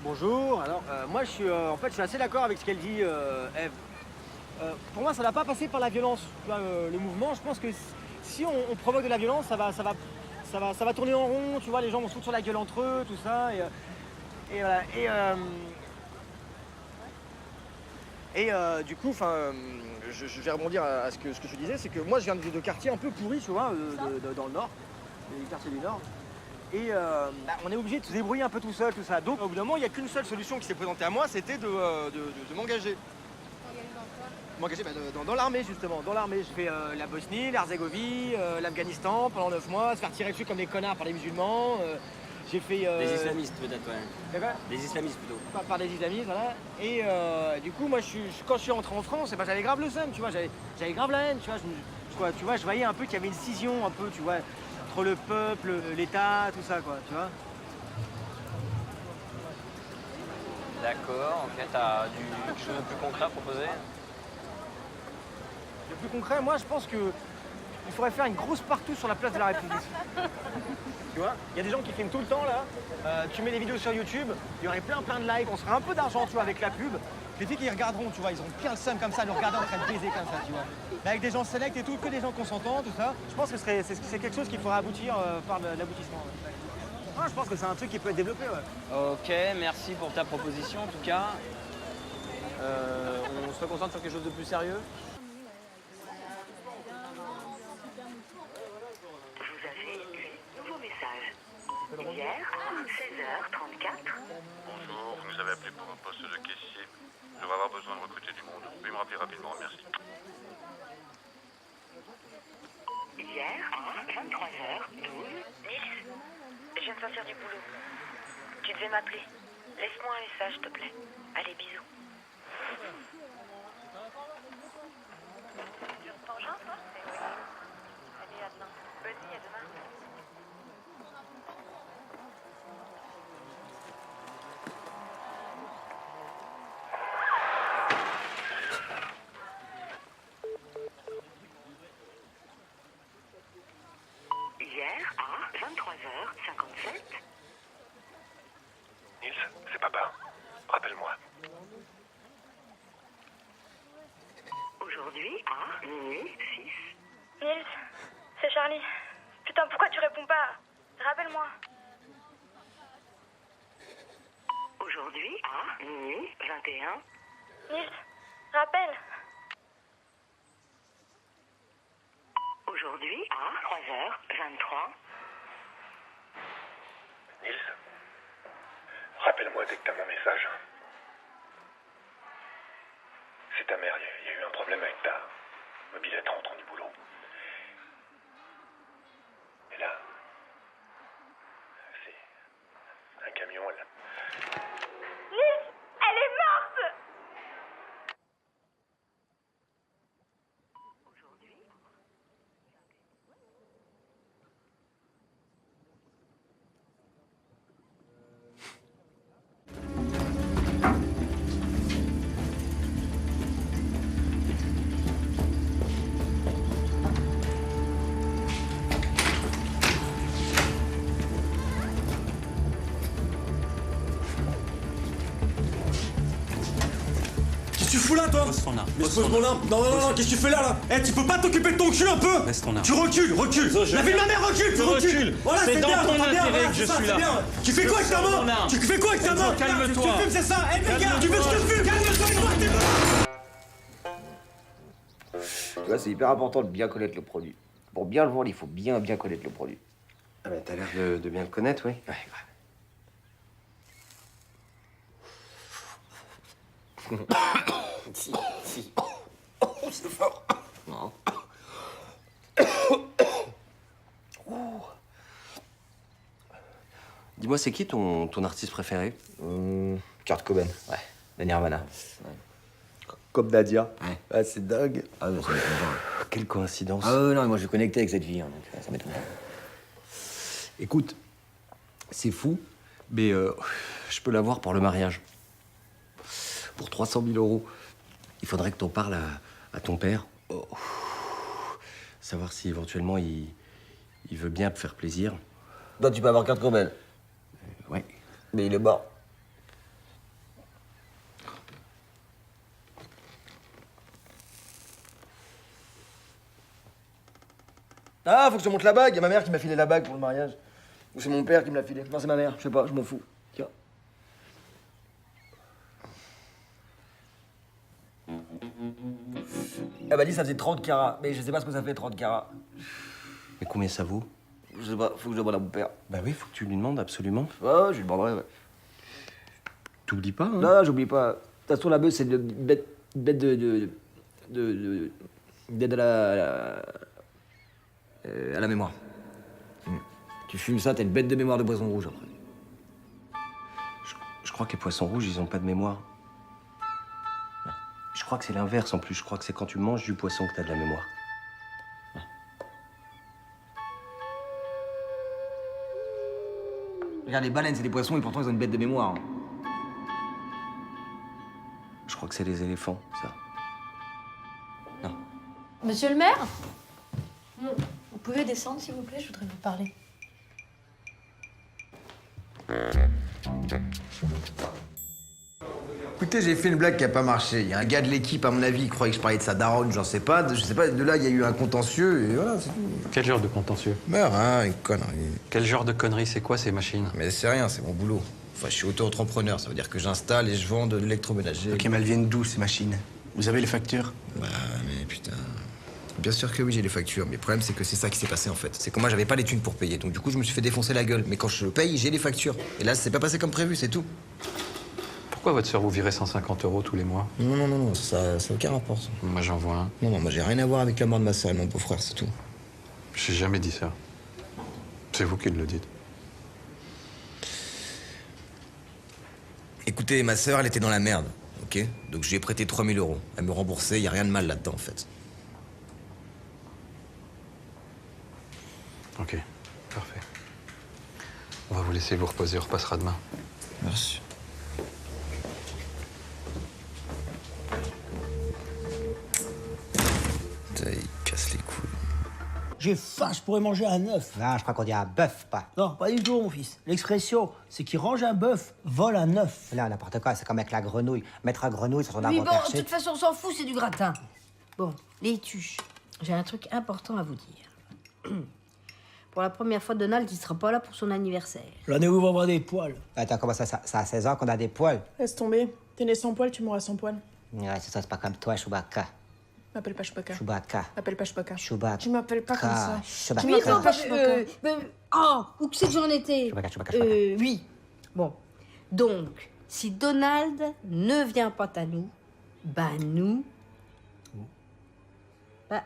Bonjour. Alors, moi, en fait, je suis assez d'accord avec ce qu'elle dit, Ève. Pour moi, ça n'a pas passé par la violence, tu vois, le mouvement. Je pense que si on provoque de la violence, ça va tourner en rond, tu vois, les gens vont se foutre sur la gueule entre eux, tout ça, et voilà. Du coup, je vais rebondir à ce que tu disais, c'est que moi, je viens de quartiers un peu pourris, tu vois, dans le Nord, les quartiers du Nord. On est obligé de se débrouiller un peu tout seul, tout ça. Donc, au bout d'un moment, il n'y a qu'une seule solution qui s'est présentée à moi, c'était de m'engager. M'engager dans l'armée, justement. Dans l'armée, je fais la Bosnie, l'Herzégovine, l'Afghanistan pendant 9 mois, se faire tirer dessus comme des connards par les musulmans. J'ai fait. Des islamistes, peut-être, ouais. D'accord. Des islamistes, plutôt. Par des islamistes, voilà. Du coup, moi, quand je suis rentré en France, j'avais grave le seum, tu vois. J'avais grave la haine, tu vois. Je voyais un peu qu'il y avait une scission, un peu, tu vois, entre le peuple, l'État, tout ça, quoi, tu vois. D'accord, ok, t'as quelque chose de plus concret à proposer? Le plus concret, moi, je pense que il faudrait faire une grosse partout sur la place de la République. Tu vois, il y a des gens qui filment tout le temps, là. Tu mets des vidéos sur YouTube, il y aurait plein de likes, on se ferait un peu d'argent, tu vois, avec la pub. Les filles qui regarderont, tu vois, ils auront bien le seum comme ça, de le regarder en train de baiser comme ça, tu vois. Mais avec des gens sélects et tout, que des gens consentants, tout ça. Je pense que c'est quelque chose qui pourrait aboutir par l'aboutissement. Ouais, je pense que c'est un truc qui peut être développé, ouais. Ok, merci pour ta proposition, en tout cas. On se concentre sur quelque chose de plus sérieux? Vous avez eu nouveau message. Hier, à 16h34. Bonjour, vous nous avez appelé pour un poste de caissier. Je vais avoir besoin de recruter du monde. Veuillez me rappeler rapidement, merci. Hier, à 23h12. Nils, je viens de sortir du boulot. Tu devais m'appeler. Laisse-moi un message, s'il te plaît. Allez, bisous. Tu reprends, toi? Allez, à demain. Vas-y, à demain. Hier, à 23h57. Nils, c'est papa. Rappelle-moi. Aujourd'hui, à minuit 6. Nils, c'est Charlie. Putain, pourquoi tu réponds pas? Rappelle-moi. Aujourd'hui, à minuit 21. Nils, rappelle. Aujourd'hui, à 3h23. Nils, rappelle-moi dès que t'as mon message. C'est ta mère, il y a eu un problème avec ta mobilette en rentrant du boulot. Et là, c'est un camion, elle... Nils, elle est morte! Aujourd'hui, Qu'est-ce que tu fous là, toi? Pose ton arme. Mais pose mon arme. Non, qu'est-ce que tu fais là? Eh, tu peux pas t'occuper de ton cul un peu? Laisse ton arme. Tu recules. La vie de ma mère recule, tu recules. Voilà, C'est c'est dans bien, ton t'entends bien, intérêt voilà, que je c'est ça, suis c'est là. bien. Tu fais quoi avec ta Ton main? arme. Tu fais quoi avec ta main? Calme-toi. Tu fumes, c'est ça? Eh, mec, Calme-toi. tu veux que je te fume? Calme-toi, t'es Tu vois, c'est hyper important de bien connaître le produit. Pour bien le vendre, il faut bien connaître le produit. Ah bah t'as l'air de bien le connaître, oui. Ouais, Si. C'est fort. Non. Dis-moi, c'est qui ton artiste préféré? Kurt Cobain, ouais. De Nirvana. Comme Nadia. Ouais. Ah, c'est dingue. Ah, ça m'étonne pas. Quelle coïncidence. Ah non, moi je suis connecté avec cette fille, hein, donc ça m'étonne pas. Écoute, c'est fou, mais je peux l'avoir pour le mariage. Pour 300 000 euros. Il faudrait que t'en parles à ton père. Oh. Savoir si éventuellement il veut bien te faire plaisir. Toi, tu peux avoir Kurt Cobain. Ouais. Mais il est mort. Ah, faut que je te montre la bague. Il y a ma mère qui m'a filé la bague pour le mariage. Ou c'est mon père qui me l'a filé. Non, c'est ma mère. Je sais pas, je m'en fous. Tiens. Elle m'a dit ça faisait 30 carats. Mais je sais pas ce que ça fait 30 carats. Mais combien ça vaut? Je sais pas, faut que je demande à mon père. Bah oui, faut que tu lui demandes absolument. Ouais, je lui demanderai, ouais. T'oublies pas, hein? Non, j'oublie pas. De toute façon, la bœuf, c'est une bête d'aide à la mémoire. Tu fumes ça, t'as une bête de mémoire de poisson rouge après. Je crois que les poissons rouges, ils ont pas de mémoire. Je crois que c'est l'inverse en plus. Je crois que c'est quand tu manges du poisson que t'as de la mémoire. Regarde, les baleines, c'est des poissons et pourtant ils ont une bête de mémoire. Je crois que c'est les éléphants, ça. Monsieur le maire, vous pouvez descendre, s'il vous plaît, je voudrais vous parler. Écoutez, j'ai fait une blague qui a pas marché. Il y a un gars de l'équipe, à mon avis, il croyait que je parlais de sa daronne, j'en sais pas. Je sais pas, de là, il y a eu un contentieux et voilà, c'est tout. Quel genre de contentieux? Meurs, hein, une connerie. Quel genre de connerie? C'est quoi ces machines? Mais c'est rien, c'est mon boulot. Enfin, je suis auto-entrepreneur, ça veut dire que j'installe et je vends de l'électroménager. Ok, mais elles viennent d'où ces machines? Vous avez les factures? Bah, mais putain. Bien sûr que oui, j'ai les factures, mais le problème, c'est que c'est ça qui s'est passé en fait. C'est que moi, j'avais pas les thunes pour payer, donc du coup, je me suis fait défoncer la gueule. Mais quand je paye, j'ai les factures. Et là, c'est pas passé comme prévu, c'est tout. Pourquoi votre sœur vous virait 150 € tous les mois? Non, ça n'a aucun rapport. Ça. Moi, j'en vois un. Non, moi, j'ai rien à voir avec la mort de ma sœur et mon beau-frère, c'est tout. J'ai jamais dit ça. C'est vous qui le dites. Écoutez, ma sœur, elle était dans la merde, ok? Donc je lui ai prêté 3000 €. Elle me remboursait, y a rien de mal là-dedans, en fait. Ok, parfait. On va vous laisser vous reposer, on repassera demain. Merci. Putain, il casse les couilles. J'ai faim, je pourrais manger un œuf. Non, je crois qu'on dit un bœuf, pas. Non, pas du tout, mon fils. L'expression, c'est qui range un bœuf, vole un œuf. Non, n'importe quoi, c'est comme avec la grenouille. Mettre un grenouille sur son Oui, arbre bon, de perché. toute façon, on s'en fout, c'est du gratin. Bon, les tuches, j'ai un truc important à vous dire. Pour la première fois, Donald, il sera pas là pour son anniversaire. L'année où on va avoir des poils. Attends, comment ça a 16 ans qu'on a des poils? Laisse tomber. T'es né sans poil, tu mourras sans poil. Ouais, c'est ça, c'est pas comme toi, Chewbacca. M'appelle pas Chewbacca. Chewbacca. M'appelle pas Chewbacca. Chewbacca. Tu m'appelles pas comme ça. Chewbacca. Tu m'appelles pas Chewbacca. Où que c'est que j'en étais? Chewbacca. Oui. Bon. Donc, si Donald ne vient pas à nous, bah nous... Bah,